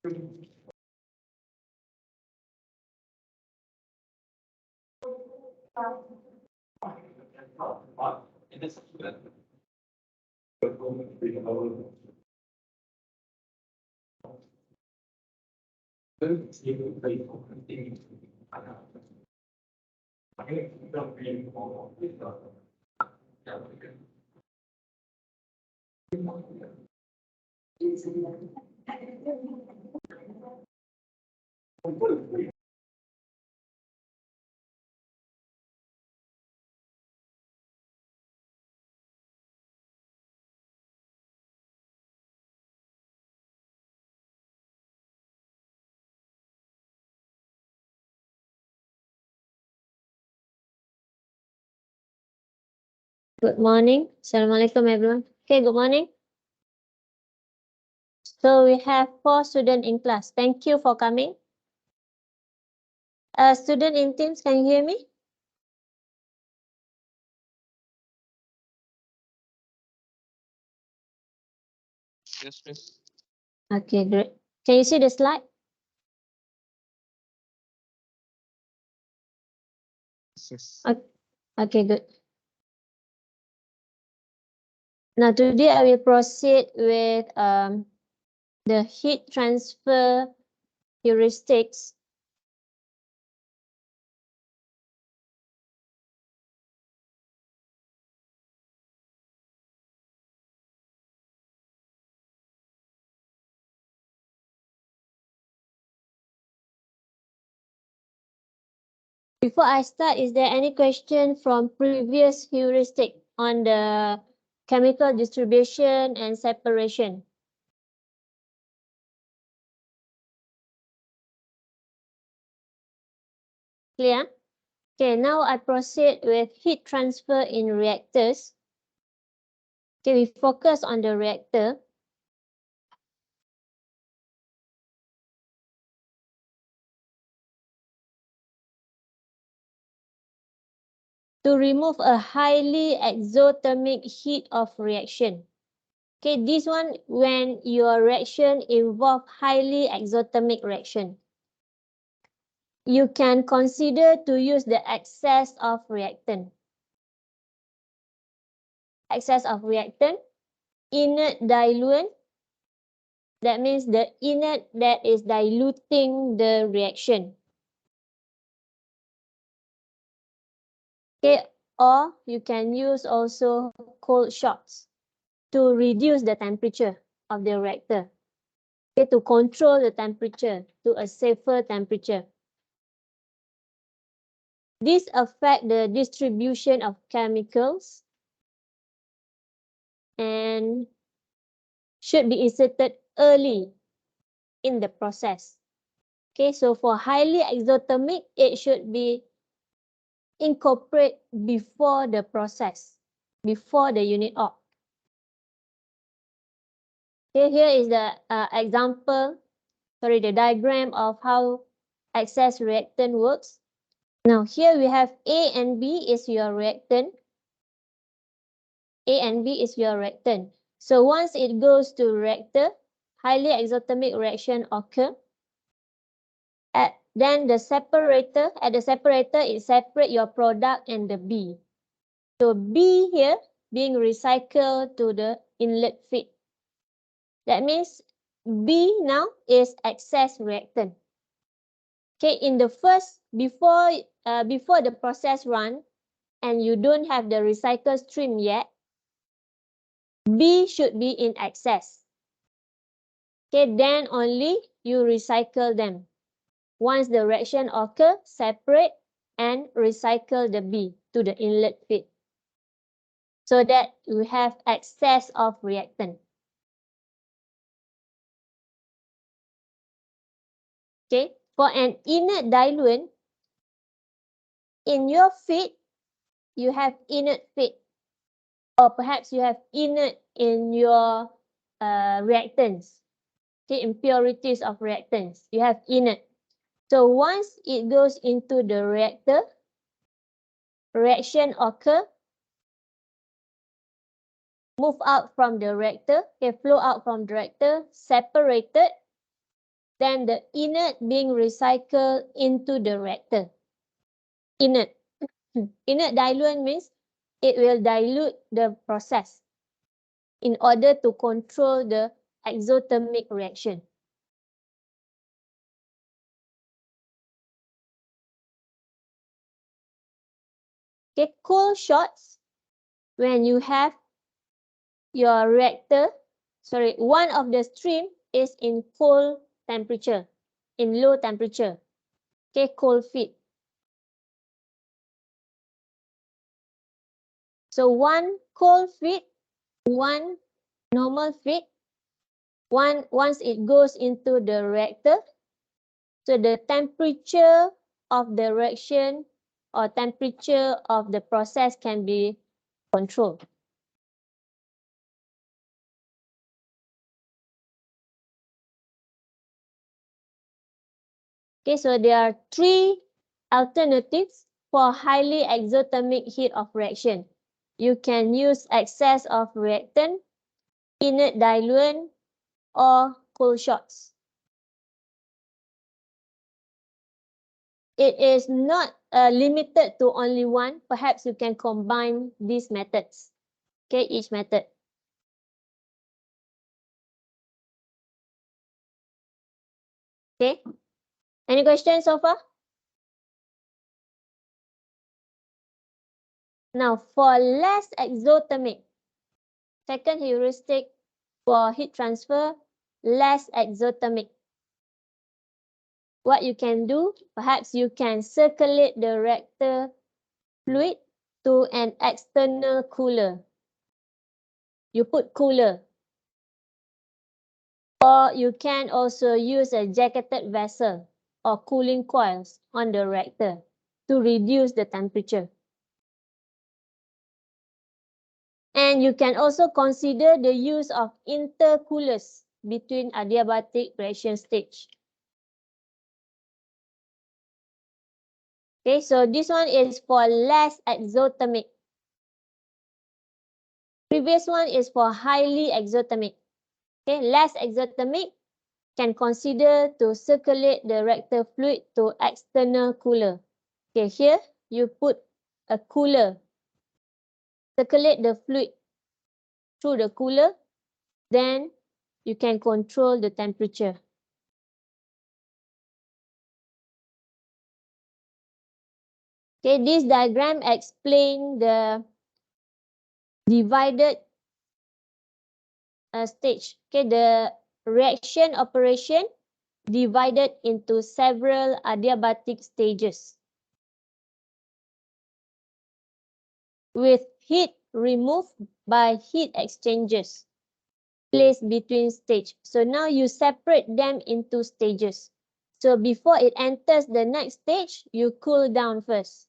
Good morning. Assalamualaikum everyone. Okay, good morning. So we have 4 students in class. Thank you for coming. Student in Teams, can you hear me? Yes, miss. Okay, great. Can you see the slide? Yes. Okay, good. Now today I will proceed with the heat transfer heuristics. Before I start, is there any question from previous heuristic on the chemical distribution and separation? Clear? Okay, now I proceed with heat transfer in reactors. Okay, we focus on the reactor. To remove a highly exothermic heat of reaction. Okay, this one when your reaction involve highly exothermic reaction. You can consider to use the excess of reactant. Excess of reactant, inert diluent. That means the inert that is diluting the reaction. Okay, or you can use also cold shocks to reduce the temperature of the reactor. Okay, to control the temperature to a safer temperature. This affects the distribution of chemicals and should be inserted early in the process. Okay, so for highly exothermic, it should be incorporated before the process, before the unit op. Okay, here is the the diagram of how excess reactant works. Now here we have A and B is your reactant. A and B is your reactant. So once it goes to reactor, highly exothermic reaction occur. Then the separator, at the separator, it separates your product and the B. So B here being recycled to the inlet feed. That means B now is excess reactant. Okay, in the first, before the process run and you don't have the recycle stream yet, B should be in excess. Okay, then only you recycle them. Once the reaction occurs, separate and recycle the B to the inlet feed so that you have excess of reactant. Okay, for an inert diluent, in your feed, you have inert feed, or perhaps you have inert in your reactants. Okay, impurities of reactants, you have inert. So once it goes into the reactor, reaction occur, move out from the reactor, okay, flow out from the reactor, separated, then the inert being recycled into the reactor. Inert. Inert diluent means it will dilute the process in order to control the exothermic reaction. Okay, cold shots, when you have your reactor, one of the stream is in cold temperature, in low temperature. Okay, cold feed. So one cold feed, one normal feed, once it goes into the reactor, so the temperature of the reaction or temperature of the process can be controlled. Okay, so there are three alternatives for highly exothermic heat of reaction. You can use excess of reactant, inert diluent, or cold shots. It is not limited to only one. Perhaps you can combine these methods. Okay, each method. Okay, any questions so far? Now, for less exothermic, second heuristic for heat transfer, less exothermic. What you can do, perhaps you can circulate the reactor fluid to an external cooler. You put cooler. Or you can also use a jacketed vessel or cooling coils on the reactor to reduce the temperature. And you can also consider the use of intercoolers between adiabatic reaction stage. Okay, so this one is for less exothermic. Previous one is for highly exothermic. Okay, less exothermic can consider to circulate the reactor fluid to external cooler. Okay, here you put a cooler. Circulate the fluid through the cooler, then you can control the temperature. Okay, this diagram explains the divided stage. Okay, the reaction operation divided into several adiabatic stages with heat removed by heat exchangers placed between stage. So now you separate them into stages. So before it enters the next stage, you cool down first.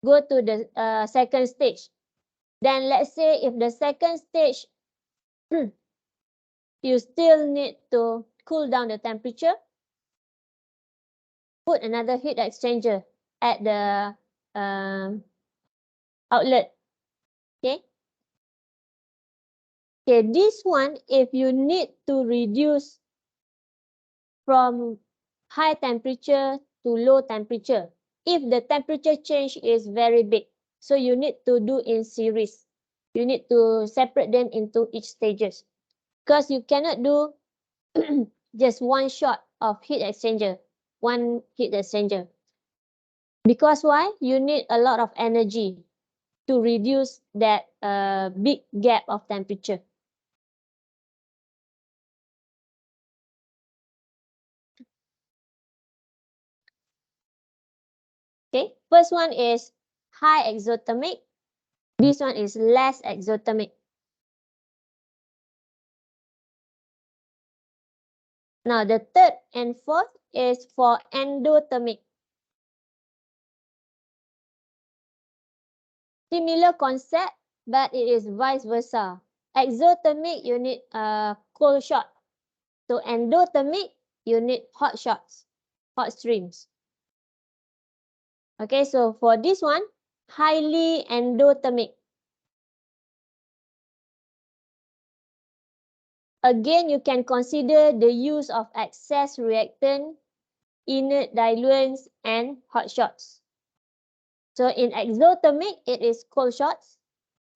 Go to the second stage. Then let's say if the second stage, you still need to cool down the temperature, put another heat exchanger at the outlet. Okay. Okay, this one, if you need to reduce from high temperature to low temperature, if the temperature change is very big, so you need to do in series. You need to separate them into each stages because you cannot do just one shot of heat exchanger, one heat exchanger. Because why? You need a lot of energy to reduce that big gap of temperature. Okay, first one is high exothermic. This one is less exothermic. Now the third and fourth is for endothermic. Similar concept, but it is vice versa. Exothermic, you need a cold shot. So endothermic, you need hot shots, hot streams. Okay, so for this one, highly endothermic. again, you can consider the use of excess reactant, inert diluents, and hot shots. So in exothermic, it is cold shots.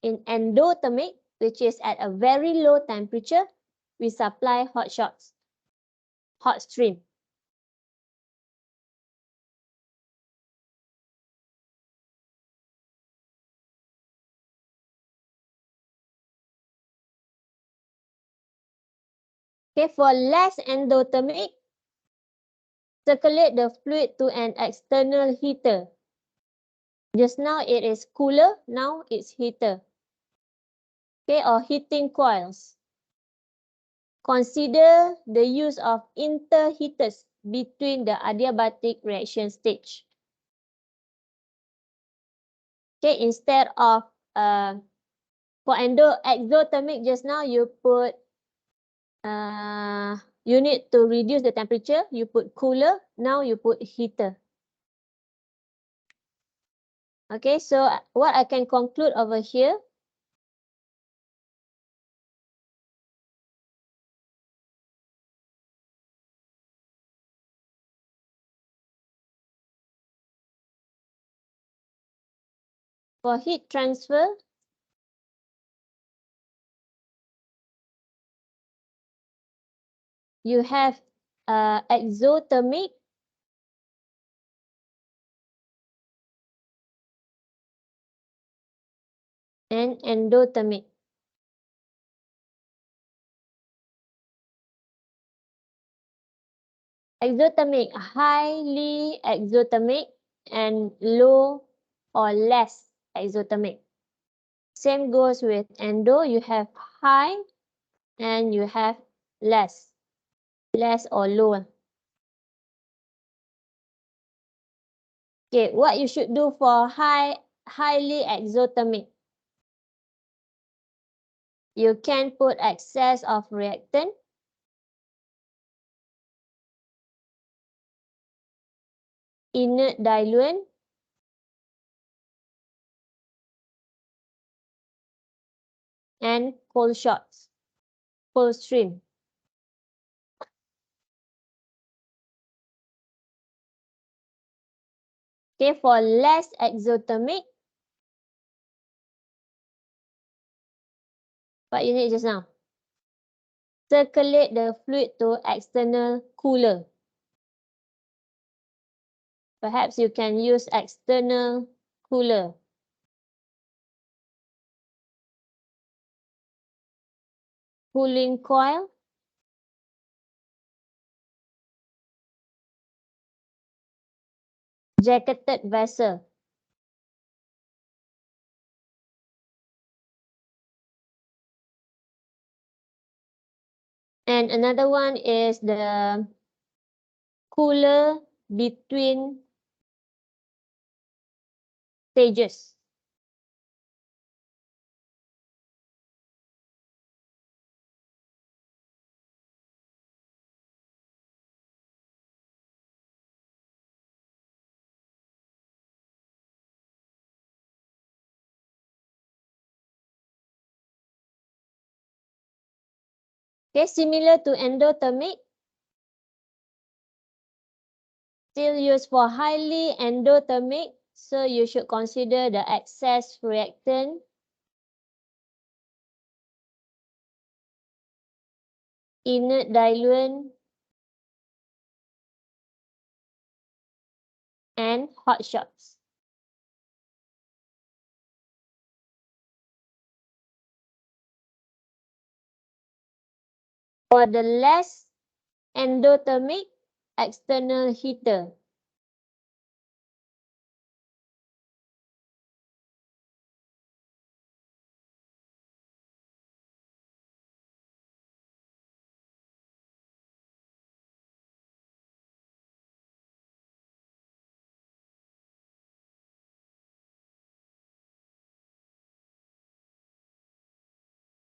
In endothermic, which is at a very low temperature, we supply hot shots, hot stream. Okay, for less endothermic, circulate the fluid to an external heater. Just now it is cooler, now it's heater. Okay, or heating coils. Consider the use of interheaters between the adiabatic reaction stage. Okay, instead of for exothermic, just now you put you need to reduce the temperature, you put cooler, now you put heater. Okay, so what I can conclude over here, for heat transfer, you have exothermic, and endothermic. Exothermic, highly exothermic, and low or less exothermic. Same goes with endo, you have high and you have less or low. Okay, what you should do for highly exothermic? You can put excess of reactant, inert diluent, and cold shots, cold stream. Okay, for less exothermic, what you need just now? Circulate the fluid to external cooler. Perhaps you can use external cooler. Cooling coil. Jacketed vessel. And another one is the cooler between stages. Okay, similar to endothermic, still used for highly endothermic, so you should consider the excess reactant, inert diluent, and hot shots. For the less endothermic, external heater.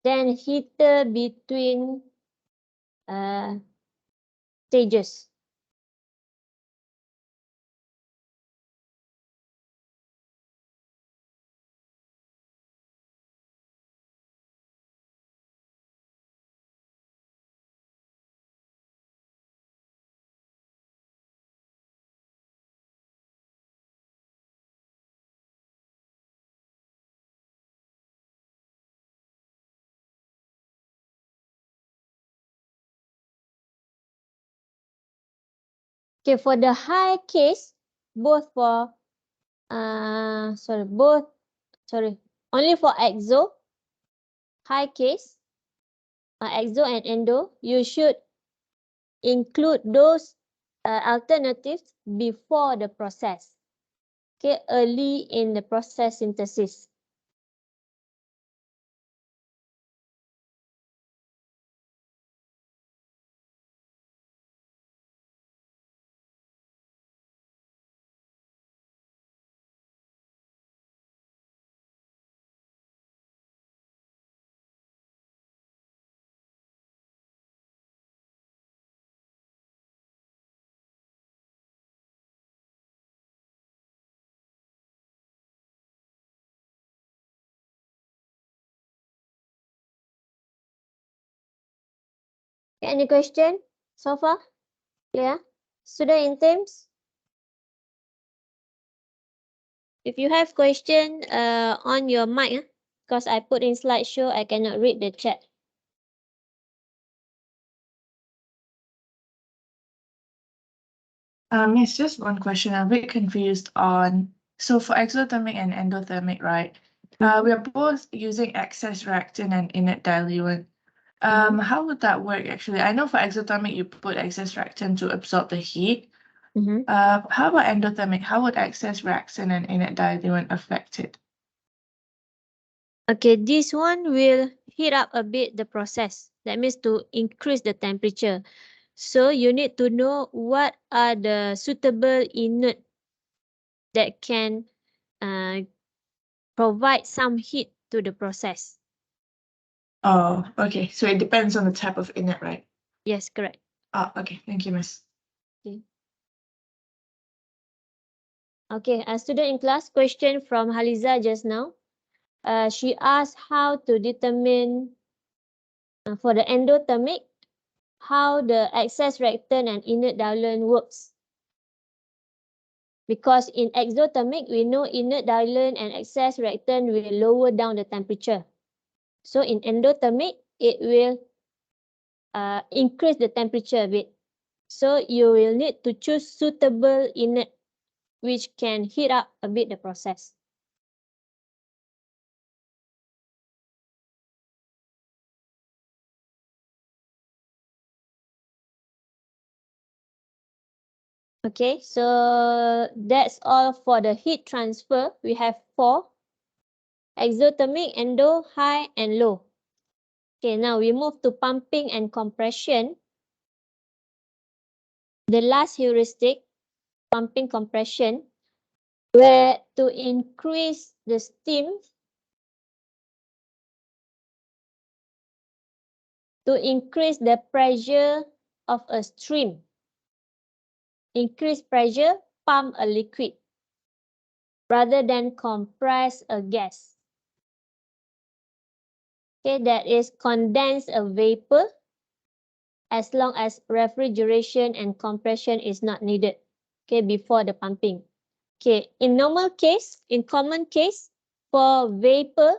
Then heater between stages. Okay, for the high case, both for only for exo, high case, exo and endo, you should include those alternatives before the process. Okay, early in the process synthesis. Any question so far? Yeah. Student in terms, if you have question on your mic, because I put in slideshow, I cannot read the chat. Miss, just one question. I'm a bit confused on, so for exothermic and endothermic, right? We are both using excess reactant and inert diluent. How would that work actually? I know for exothermic, you put excess reactant to absorb the heat. How about endothermic? How would excess reactant and inert diluent affect it? Okay, this one will heat up a bit the process. That means to increase the temperature. So you need to know what are the suitable inert that can provide some heat to the process. Oh, okay. So it depends on the type of inert, right? Yes, correct. Oh, okay. Thank you, Miss. Okay, a student in class, question from Haliza just now. She asked how to determine for the endothermic, how the excess reactant and inert diluent works. Because in exothermic, we know inert diluent and excess reactant will lower down the temperature. So in endothermic, it will increase the temperature a bit. So you will need to choose suitable inert which can heat up a bit the process. Okay, so that's all for the heat transfer. We have 4. Exothermic, endo, high, and low. Okay, now we move to pumping and compression. The last heuristic, pumping compression, where to increase the steam, to increase the pressure of a stream. Increase pressure, pump a liquid, rather than compress a gas. Okay, that is condense a vapor as long as refrigeration and compression is not needed. Okay, before the pumping. Okay, in normal case, in common case, for vapor,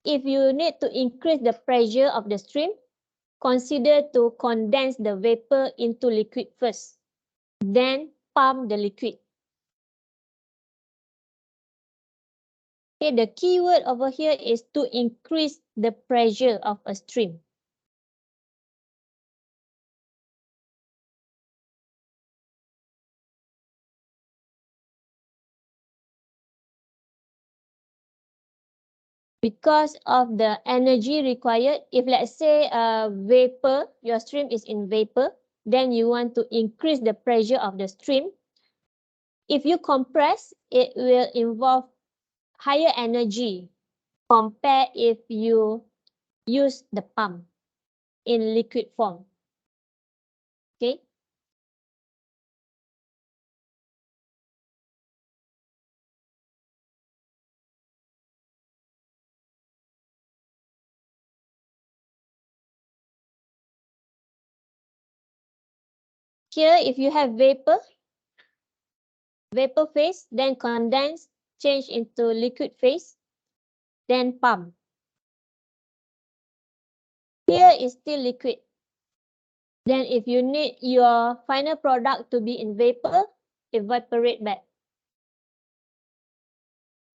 if you need to increase the pressure of the stream, consider to condense the vapor into liquid first, then pump the liquid. Okay, the key word over here is to increase the pressure of a stream. Because of the energy required, if let's say vapor, your stream is in vapor, then you want to increase the pressure of the stream. If you compress, it will involve higher energy compared if you use the pump in liquid form. Okay. Here, if you have vapor phase, then condense, change into liquid phase, then pump. Here is still liquid. Then if you need your final product to be in vapor, evaporate back.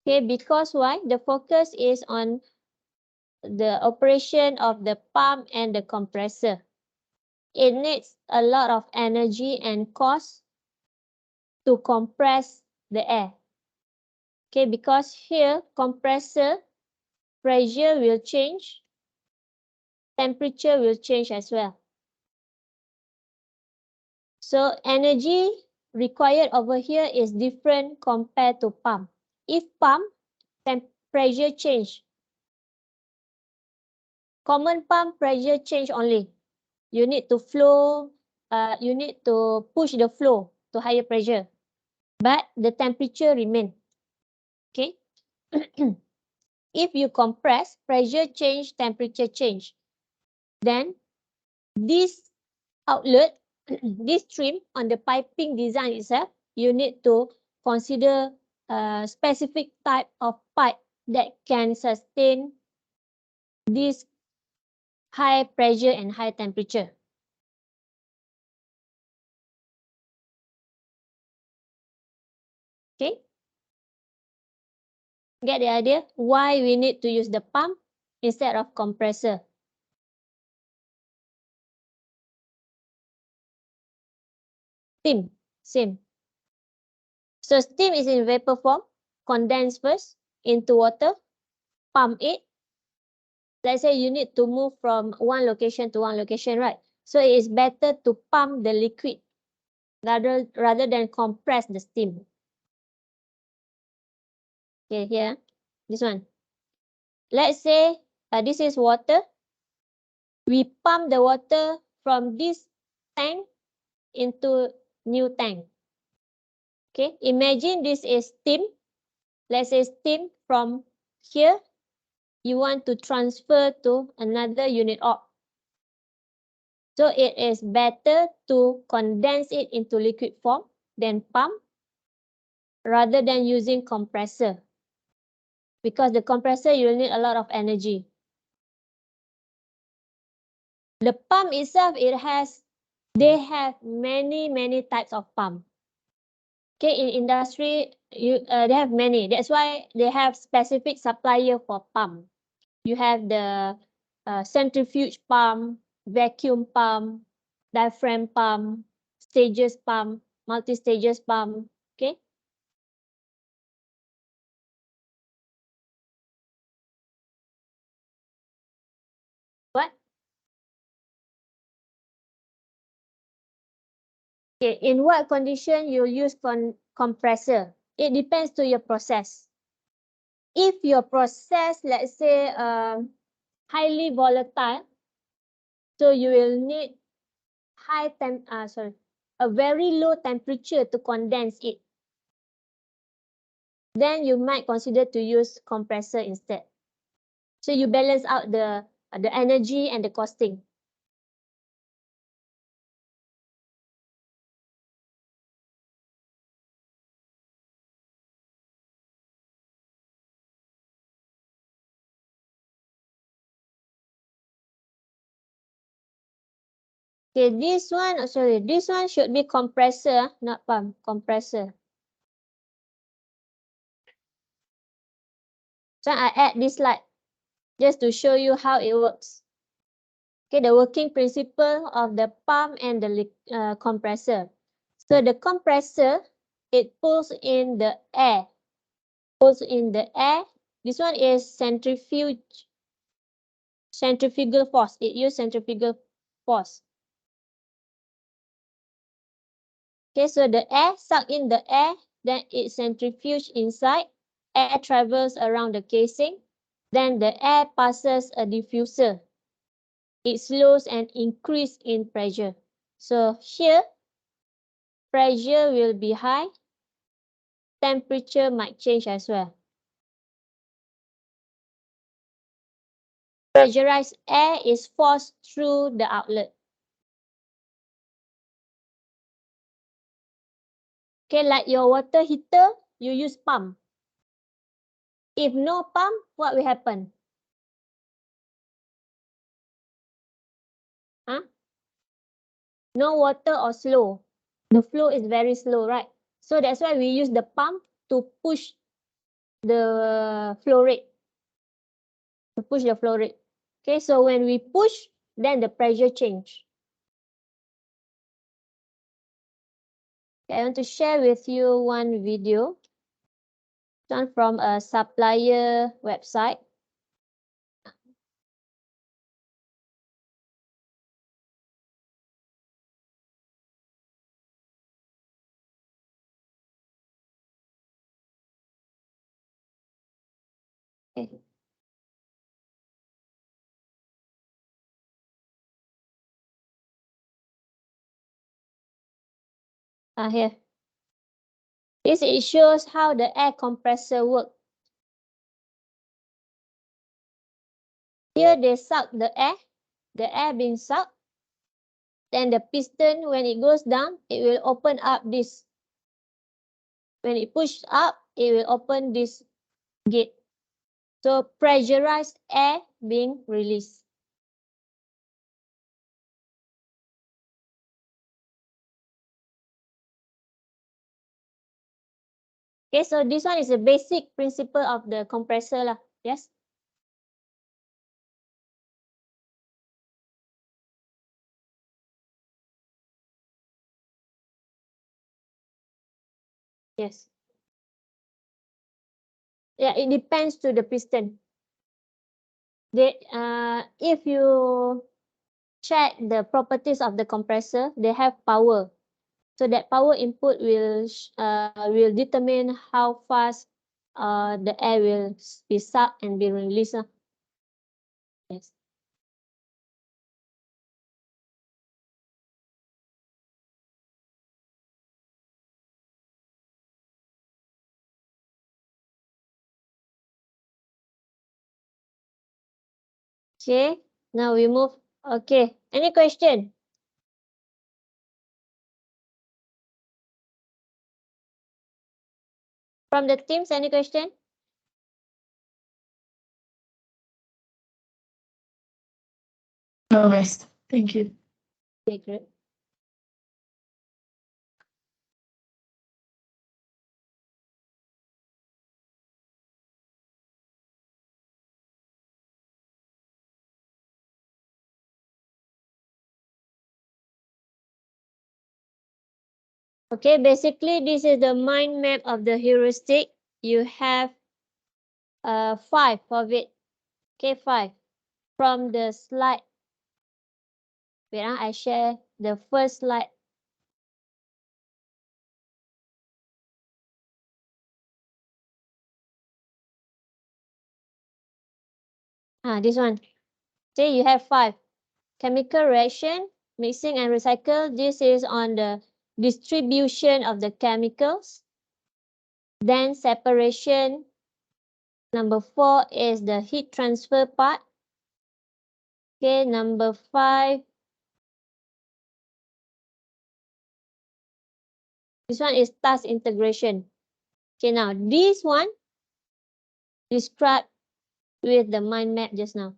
Okay, because why? The focus is on the operation of the pump and the compressor. It needs a lot of energy and cost to compress the air. Okay, because here compressor pressure will change, temperature will change as well. So energy required over here is different compared to pump. If pump, pressure change. Common pump pressure change only. You need to flow, you need to push the flow to higher pressure, but the temperature remain. Okay. If you compress, pressure change, temperature change. Then this outlet, this trim on the piping design itself, you need to consider a specific type of pipe that can sustain this high pressure and high temperature. Okay. Get the idea why we need to use the pump instead of compressor. Steam, same. So steam is in vapor form, condense first into water, pump it. Let's say you need to move from one location to one location, right? So it is better to pump the liquid rather than compress the steam. Okay, here, this one. Let's say this is water. We pump the water from this tank into new tank. Okay, imagine this is steam. Let's say steam from here, you want to transfer to another unit op. So it is better to condense it into liquid form than pump rather than using compressor. Because the compressor, you will need a lot of energy. The pump itself, they have many types of pump. Okay, in industry, they have many. That's why they have specific supplier for pump. You have the centrifuge pump, vacuum pump, diaphragm pump, stages pump, multi-stages pump. Okay. What? Okay, in what condition you use compressor? It depends to your process. If your process, let's say, highly volatile, so you will need a very low temperature to condense it. Then you might consider to use compressor instead. So you balance out the energy and the costing. Okay, this one, this one should be compressor, not pump, compressor. So I add this slide just to show you how it works. Okay, the working principle of the pump and the compressor. So the compressor, it pulls in the air. Pulls in the air. This one is centrifugal force. It uses centrifugal force. Okay, so the air suck in the air, then it centrifuge inside. Air travels around the casing. Then the air passes a diffuser. It slows and increase in pressure. So here, pressure will be high. Temperature might change as well. Pressurized air is forced through the outlet. Okay, like your water heater, you use pump. If no pump, what will happen? Huh? no water or slow. The flow is very slow, right? So that's why we use the pump to push the flow rate. To push the flow rate. Okay, so when we push, then the pressure change. Okay, I want to share with you one video. One from a supplier website. Okay. Here. This it shows how the air compressor works. Here they suck the air being sucked. Then the piston, when it goes down, it will open up this. When it pushes up, it will open this gate. So pressurized air being released. Okay, so this one is a basic principle of the compressor lah. Yes. Yes. Yeah, it depends to the piston. If you check the properties of the compressor, they have power. So that power input will determine how fast the air will be sucked and be released. Yes. Okay, now we move. Okay, any question? From the teams, any question? No, miss. Thank you. Okay, great. Okay, basically this is the mind map of the heuristic. You have 5 of it. Okay, 5. From the slide. Wait, I share the first slide. This one. Okay, you have 5. Chemical reaction, mixing and recycle. This is on the distribution of the chemicals. Then separation. Number 4 is the heat transfer part. Okay, number 5. This one is task integration. Okay, now this one described with the mind map just now.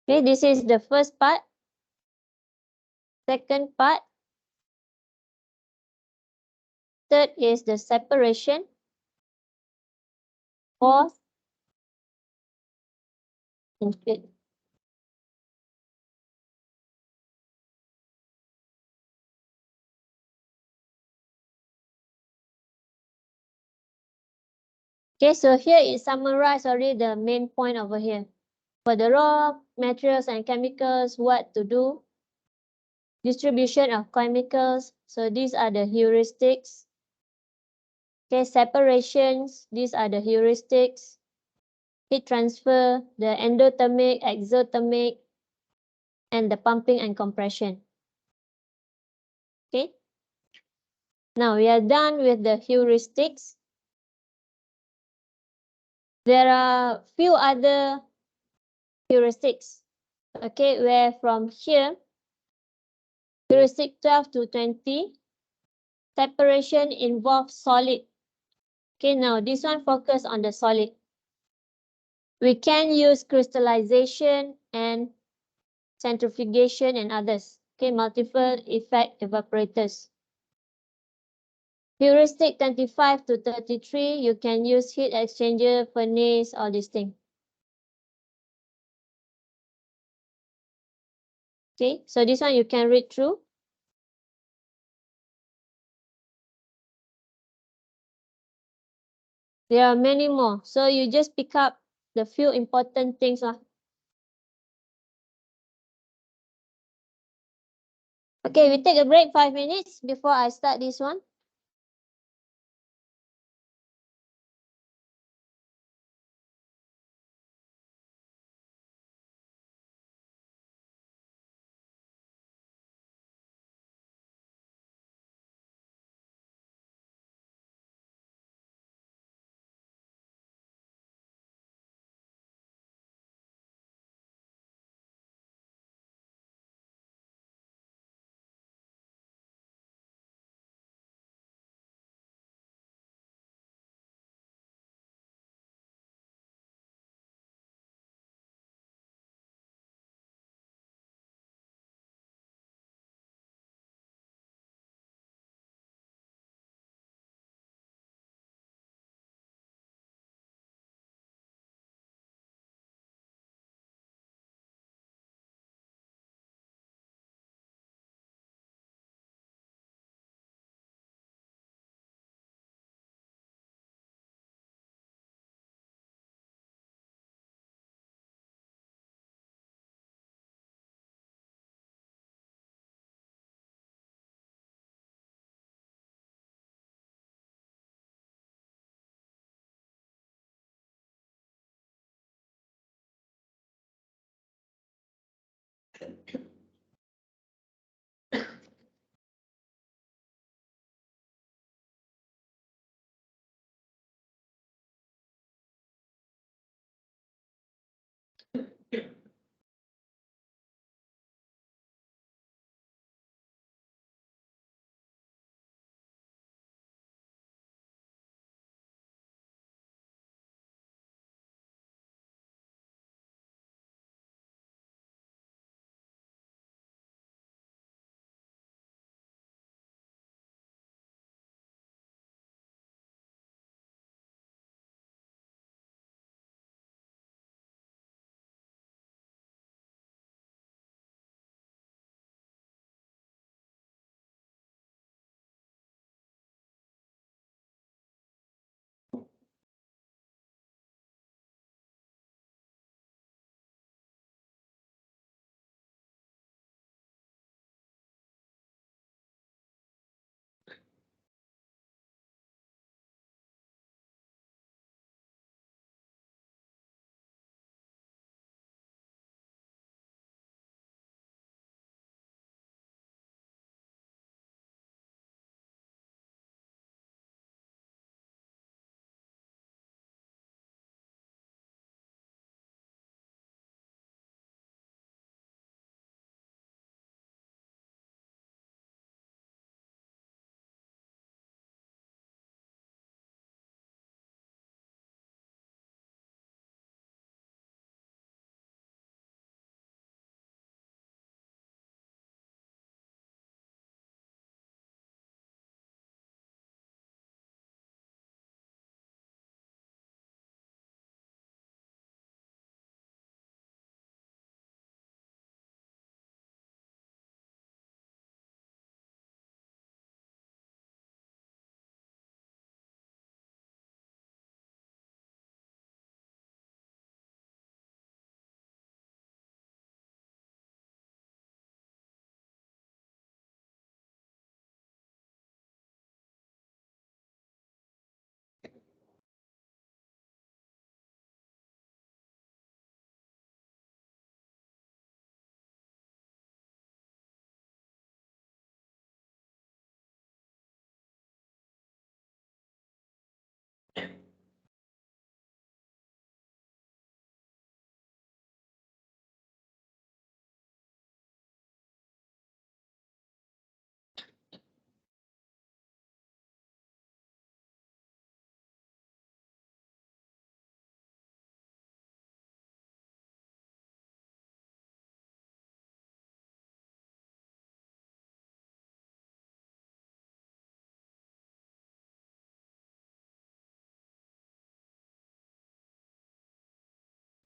Okay, this is the first part. Second part. Third is the separation. Fourth. And fifth. Okay, so here it summarized already the main point over here. For the raw materials and chemicals, what to do. Distribution of chemicals. So these are the heuristics. Okay, separations. These are the heuristics. Heat transfer, the endothermic, exothermic, and the pumping and compression. Okay. Now we are done with the heuristics. There are few other heuristics. Okay, where from here, heuristic 12 to 20, separation involves solid. Okay, now this one focus on the solid. We can use crystallization and centrifugation and others. Okay, multiple effect evaporators. Heuristic 25 to 33, you can use heat exchanger, furnace, all these things. Okay, so this one you can read through. There are many more, so you just pick up the few important things. Okay, we take a break 5 minutes before I start this one.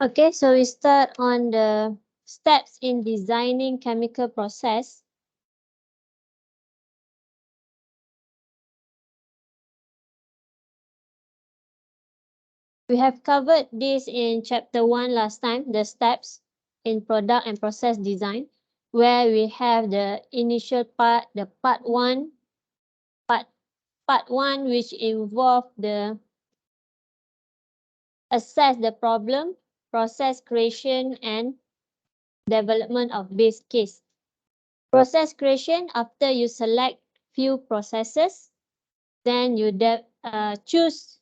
Okay, so we start on the steps in designing chemical process. We have covered this in chapter 1 last time, the steps in product and process design, where we have the initial part, the part 1, part 1 which involve the assess the problem, process creation and development of base case. Process creation, after you select few processes, then you choose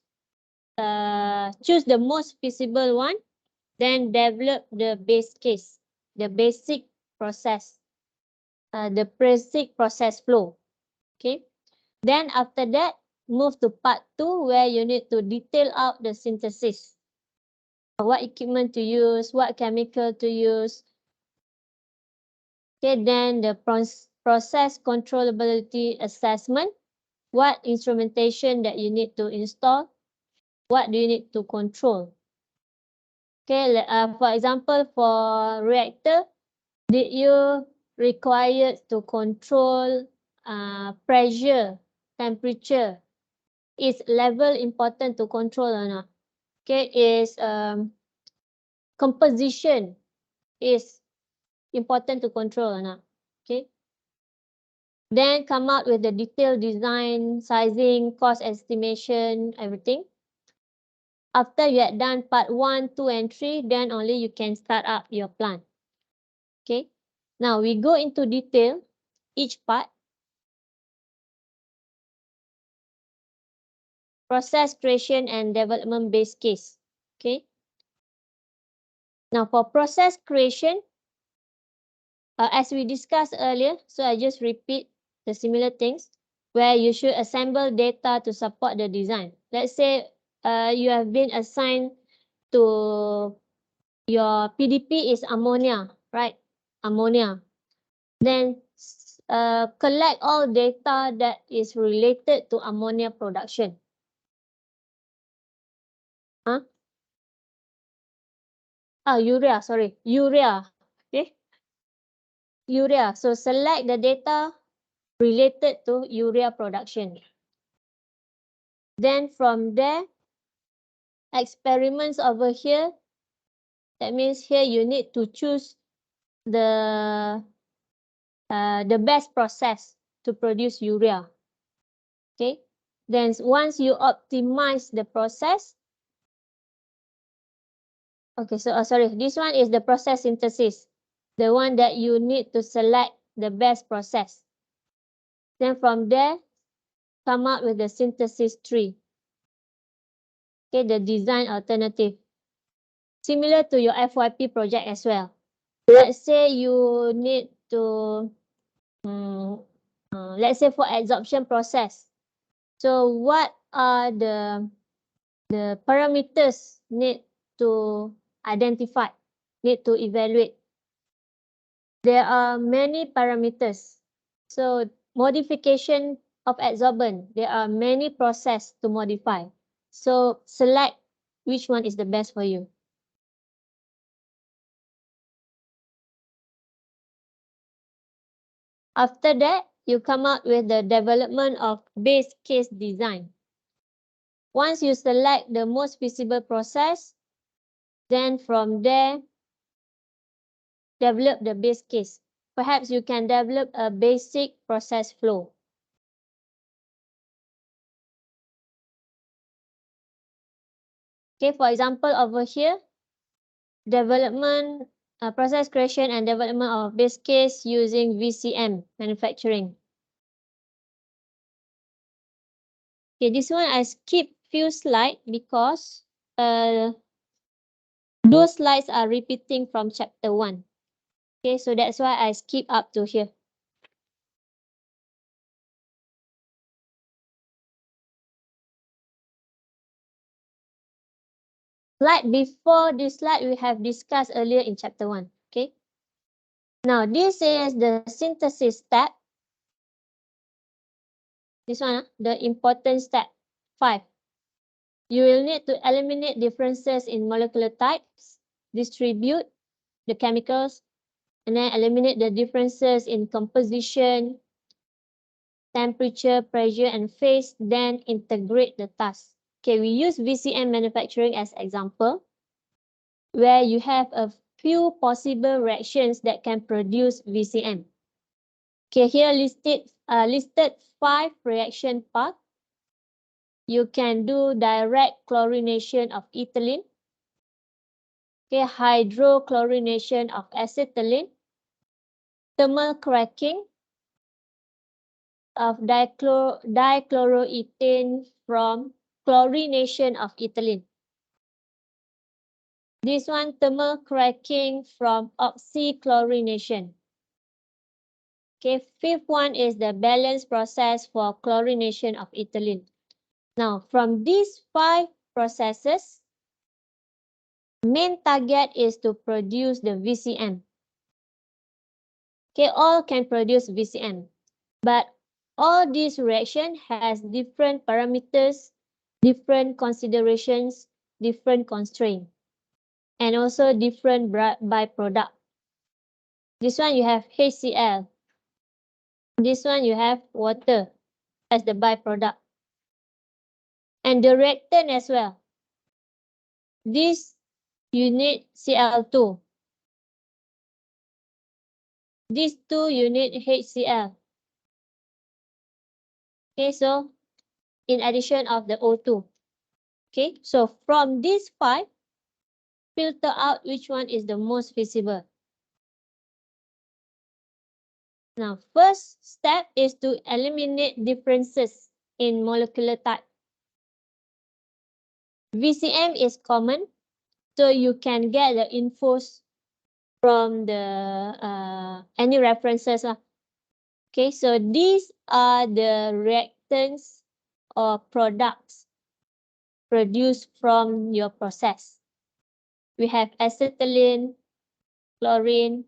the most feasible one, then develop the base case, the basic process, the basic process flow. Okay. Then after that, move to part 2 where you need to detail out the synthesis. What equipment to use, what chemical to use. Okay, then the process controllability assessment. What instrumentation that you need to install? What do you need to control? Okay, for example, for reactor, did you require to control pressure, temperature? Is level important to control or not? Okay, is composition is important to control or not? Okay. Then come out with the detailed design, sizing, cost estimation, everything. After you had done part 1, 2, and 3, then only you can start up your plant. Okay. Now we go into detail each part. Process creation and development base case. Okay. Now for process creation, as we discussed earlier, so I just repeat the similar things where you should assemble data to support the design. Let's say you have been assigned to your PDP is ammonia, right? Ammonia. Then collect all data that is related to ammonia production. Huh? Urea, sorry. Urea. Okay. Urea. So select the data related to urea production. Then from there, experiments over here. That means here you need to choose the best process to produce urea. Okay. Then once you optimize the process. Okay, so sorry, this one is the process synthesis. The one that you need to select the best process. Then from there, come out with the synthesis tree. Okay, the design alternative. Similar to your FYP project as well. Let's say you need to, let's say for adsorption process. So what are the parameters need to identify, need to evaluate? There are many parameters. So modification of adsorbent, there are many processes to modify. So select which one is the best for you. After that, you come out with the development of base case design. Once you select the most feasible process, then from there, develop the base case. Perhaps you can develop a basic process flow. Okay, for example, over here, development, process creation and development of base case using VCM manufacturing. Okay, this one I skip few slides because those slides are repeating from chapter 1. Okay, so that's why I skip up to here. Slide before this slide we have discussed earlier in chapter 1. Okay. Now this is the synthesis step. This one, the important step 5. You will need to eliminate differences in molecular types. distribute the chemicals, and then eliminate the differences in composition, temperature, pressure, and phase, then integrate the task. Okay, we use VCM manufacturing as example, where you have a few possible reactions that can produce VCM. Okay, here listed 5 reaction paths. You can do direct chlorination of ethylene, okay, hydrochlorination of acetylene, thermal cracking of dichloroethane from chlorination of ethylene. This one, thermal cracking from oxychlorination. Okay, 5th one is the balance process for chlorination of ethylene. Now, from these 5 processes, main target is to produce the VCM. Okay, all can produce VCM, but all these reactions has different parameters, different considerations, different constraints, and also different byproduct. This one you have HCl. This one you have water as the byproduct. And the reactant as well. This you need Cl2. These two you need HCl. Okay, so in addition of the O2. Okay, so from these 5, filter out which one is the most feasible. Now, first step is to eliminate differences in molecular type. VCM is common, so you can get the infos from the any references. Okay, so these are the reactants or products produced from your process. We have acetylene, chlorine.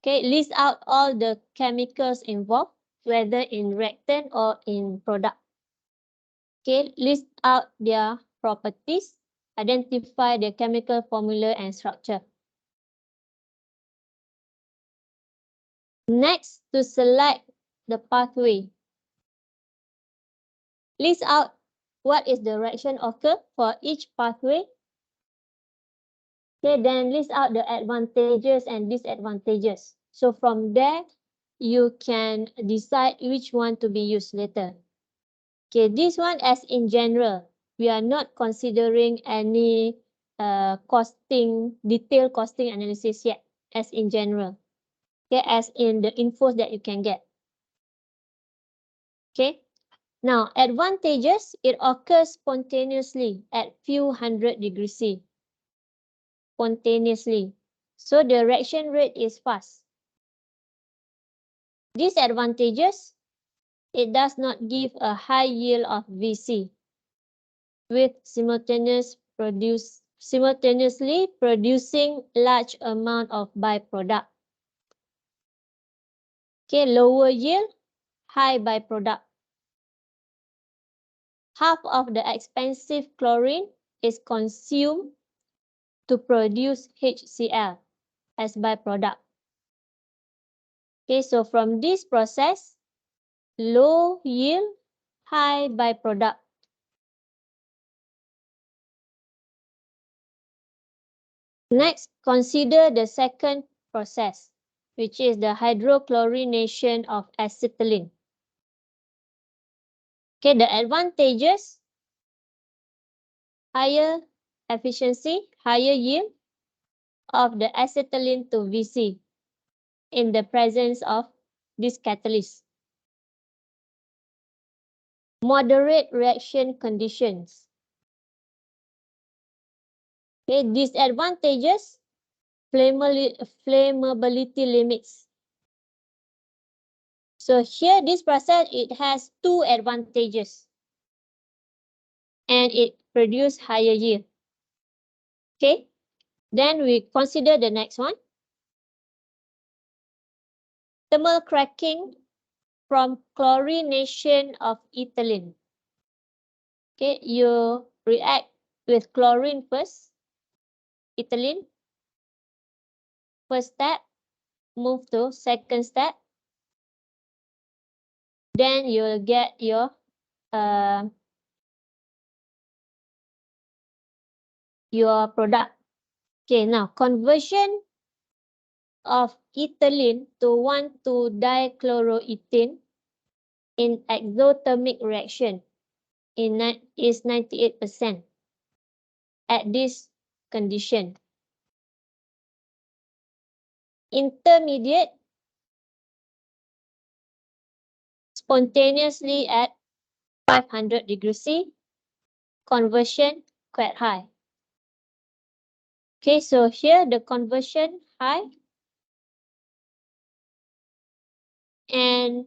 Okay, list out all the chemicals involved, whether in reactant or in product. Okay, list out their properties, identify the chemical formula and structure. Next, to select the pathway. List out what is the reaction occur for each pathway. Okay, then list out the advantages and disadvantages. So from there, you can decide which one to be used later. Okay, this one as in general. We are not considering any detailed costing analysis yet, as in general. Okay, as in the infos that you can get. Okay, now advantages, it occurs spontaneously at few hundred degrees C. Spontaneously. So the reaction rate is fast. Disadvantages, it does not give a high yield of VC with simultaneously producing large amount of byproduct. Okay, lower yield, high byproduct. Half of the expensive chlorine is consumed to produce HCl as byproduct. Okay, so from this process, low yield, high byproduct. Next, consider the second process, which is the hydrochlorination of acetylene. Okay, the advantages, higher efficiency, higher yield of the acetylene to VC in the presence of this catalyst. Moderate reaction conditions. Okay, disadvantages, flammability limits. So here, this process, it has 2 advantages. And it produces higher yield. Okay, then we consider the next one. Thermal cracking from chlorination of ethylene. Okay, you react with chlorine first, ethylene, first step, move to second step. Then you'll get your product. Okay, now conversion of ethylene to 1,2-dichloroethene in exothermic reaction is 98% at this condition. Intermediate, spontaneously at 500 degrees C, conversion quite high. Okay, so here the conversion high and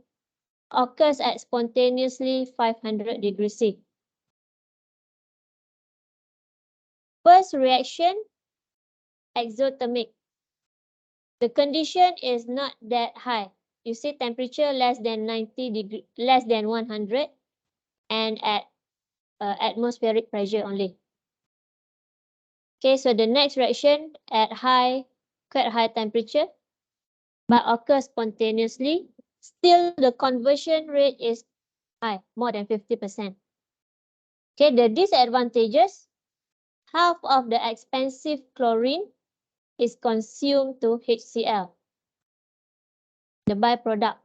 occurs at spontaneously 500 degrees C. First reaction, exothermic. The condition is not that high. You see temperature less than 90 degree, less than 100, and at atmospheric pressure only. Okay, so the next reaction at quite high temperature, but occurs spontaneously. Still, the conversion rate is high, more than 50%. Okay, the disadvantages, half of the expensive chlorine is consumed to HCl, the byproduct,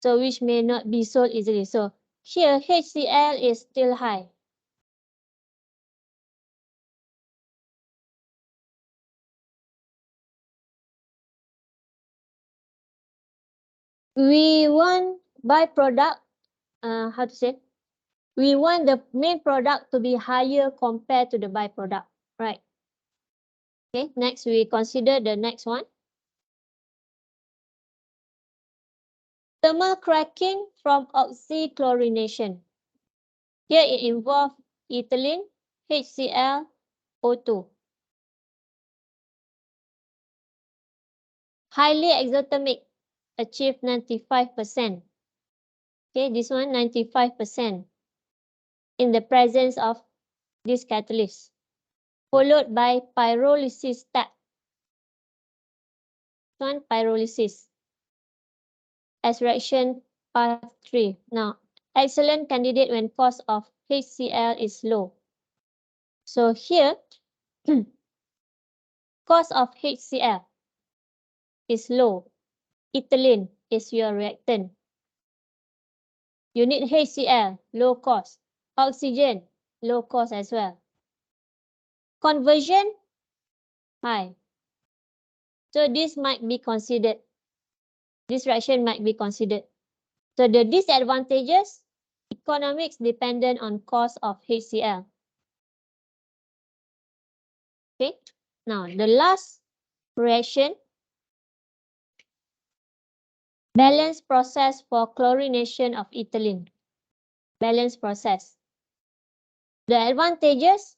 so which may not be sold easily. So here HCl is still high. We want byproduct, how to say? We want the main product to be higher compared to the byproduct, right? Okay, next we consider the next one. Thermal cracking from oxychlorination. Here it involves ethylene, HCl, O2. Highly exothermic, achieve 95%. Okay, this one 95% in the presence of this catalyst, followed by pyrolysis step. One pyrolysis as reaction path 3. Now, excellent candidate when cost of HCl is low. So here, cost of HCl is low. Ethylene is your reactant. You need HCl, low cost. Oxygen, low cost as well. Conversion, high. So this might be considered. This reaction might be considered. So the disadvantages, economics dependent on cost of HCl. Okay, now the last reaction, balance process for chlorination of ethylene. Balance process. The advantages,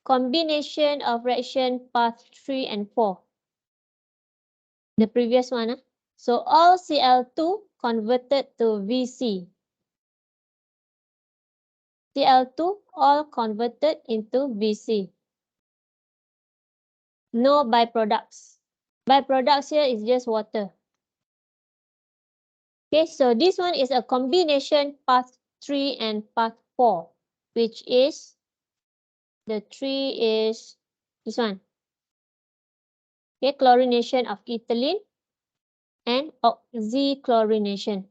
combination of reaction path 3 and 4. The previous one. So all Cl2 converted to Vc. Cl2 all converted into Vc. No byproducts. Byproducts here is just water. Okay, so this one is a combination path 3 and path 4, which is, the 3 is this one. Okay, chlorination of ethylene and oxychlorination.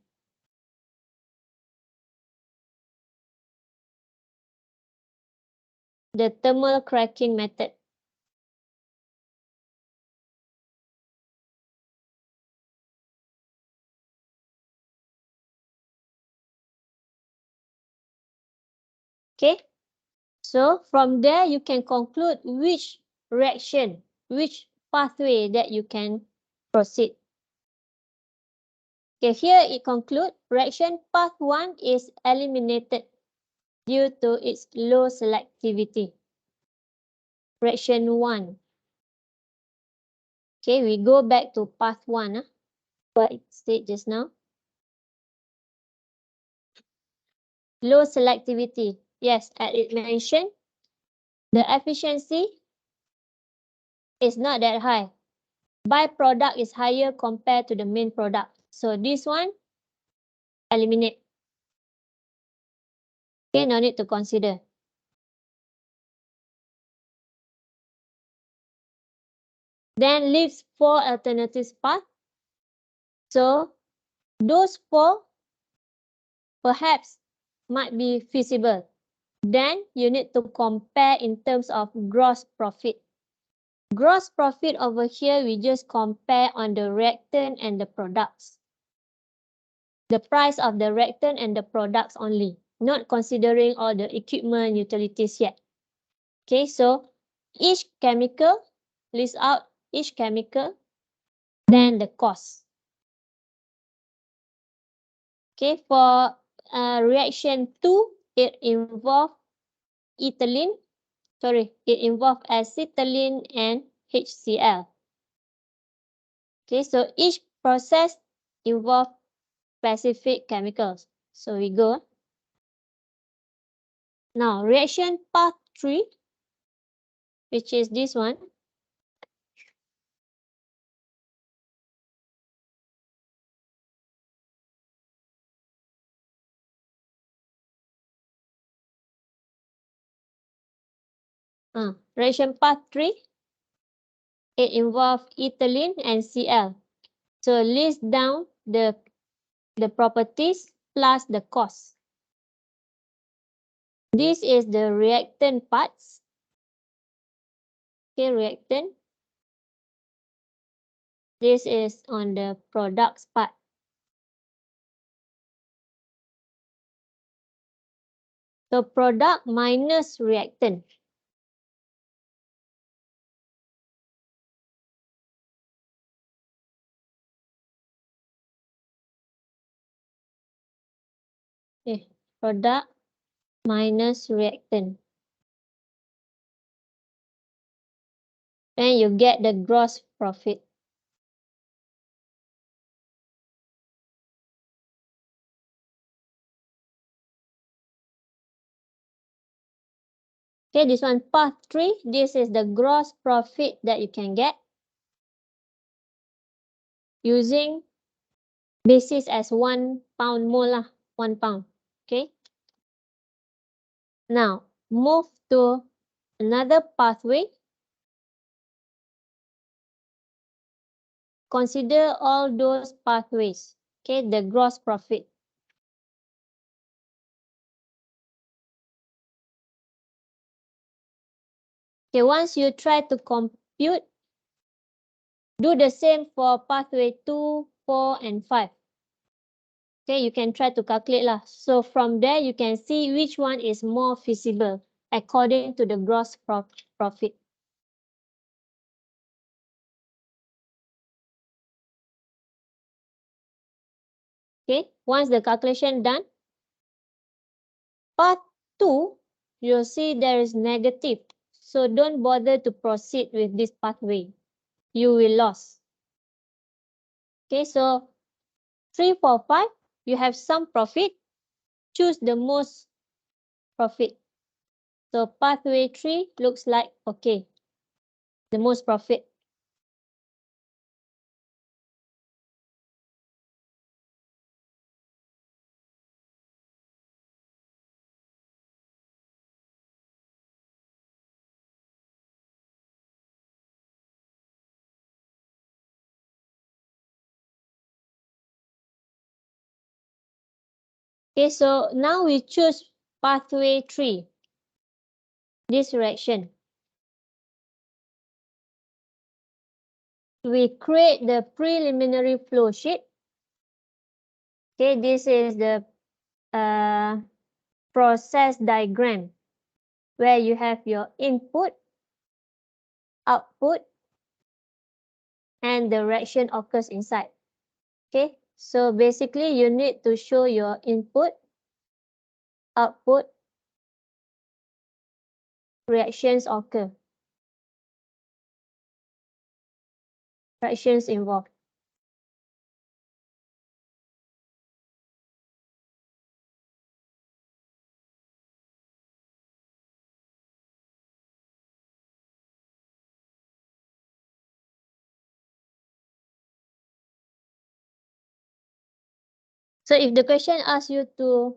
The thermal cracking method. Okay, so from there you can conclude which reaction, which pathway that you can proceed. Okay, here it concludes reaction path 1 is eliminated due to its low selectivity. Reaction 1. Okay, we go back to path 1. What it said just now. Low selectivity. Yes, as it mentioned, the efficiency is not that high. Byproduct is higher compared to the main product. So this one, eliminate. Okay, no need to consider. Then leaves 4 alternatives path. So those 4 perhaps might be feasible. Then you need to compare in terms of gross profit. Gross profit over here, we just compare on the reactant and the products. The price of the reactant and the products only, not considering all the equipment, utilities yet. Okay, so each chemical, list out each chemical, then the cost. Okay, for reaction 2, it involves ethylene. Sorry, it involves acetylene and HCl. Okay, so each process involves specific chemicals. So we go. Now, reaction path 3, which is this one. Reaction path 3, it involves ethylene and Cl. So list down the properties plus the cost. This is the reactant parts. Okay, reactant. This is on the products part. So product minus reactant. Okay, product minus reactant. Then you get the gross profit. Okay, this one path 3. This is the gross profit that you can get using basis as 1 pound mole lah, 1 pound. Okay. Now move to another pathway. Consider all those pathways. Okay, the gross profit. Okay, once you try to compute, do the same for pathway 2, 4, and 5. Okay, you can try to calculate lah. So from there, you can see which one is more feasible according to the gross profit. Okay, once the calculation done, path 2, you'll see there is negative. So don't bother to proceed with this pathway. You will lose. Okay, so 3, 4, 5, you have some profit. Choose the most profit. So pathway 3 looks like okay, the most profit. Okay, so now we choose pathway 3, this reaction. We create the preliminary flow sheet. Okay, this is the process diagram where you have your input, output, and the reaction occurs inside. Okay, so basically you need to show your input, output, reactions occur. Reactions involved. So if the question asks you to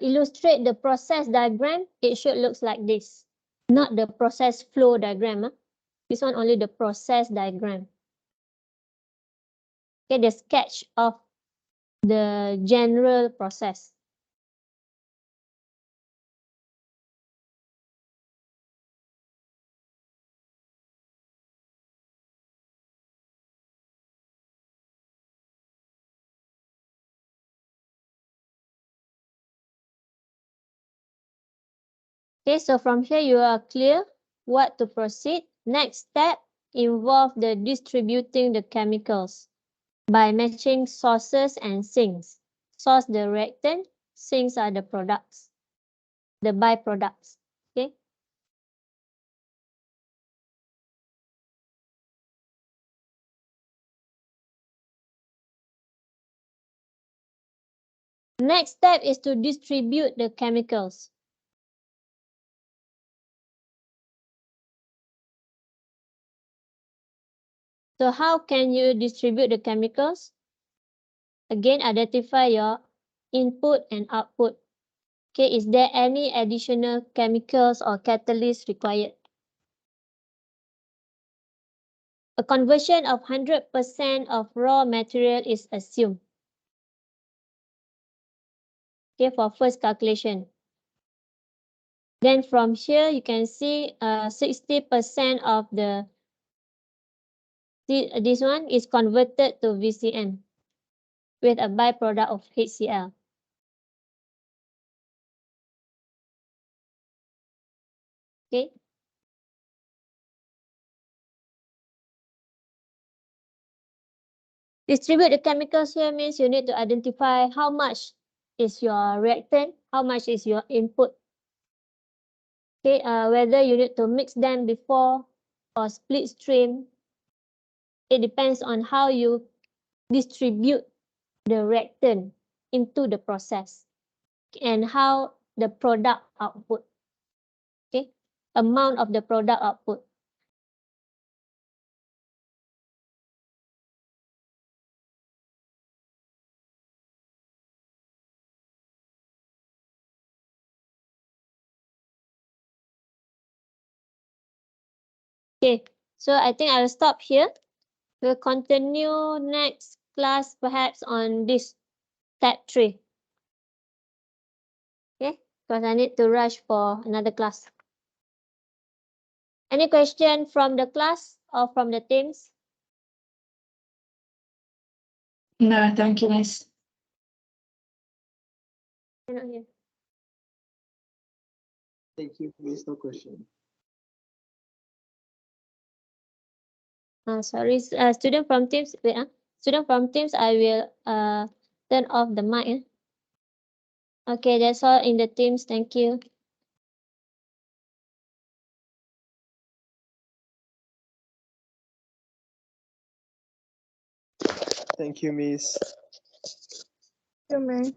illustrate the process diagram, it should look like this, not the process flow diagram. This one only the process diagram. Okay, the sketch of the general process. Okay, so from here you are clear what to proceed. Next step involve the distributing the chemicals by matching sources and sinks. Source the reactant, sinks are the products, the byproducts. Okay. Next step is to distribute the chemicals. So how can you distribute the chemicals? Again, identify your input and output. Okay, is there any additional chemicals or catalysts required? A conversion of 100% of raw material is assumed. Okay, for first calculation. Then from here, you can see 60% of this one is converted to VCM with a byproduct of HCl. Okay. Distribute the chemicals here means you need to identify how much is your reactant, how much is your input. Okay, whether you need to mix them before or split stream, it depends on how you distribute the reactant into the process and how the product output. Okay, amount of the product output. Okay, so I think I'll stop here. We'll continue next class perhaps on this step 3. Okay, because I need to rush for another class. Any question from the class or from the teams? No, thank you, Miss. Cannot hear. Thank you, Miss. No question. Sorry, student from teams. Wait, student from teams, I will turn off the mic. Okay, that's all in the teams. Thank you. Thank you, Miss. Good, Miss.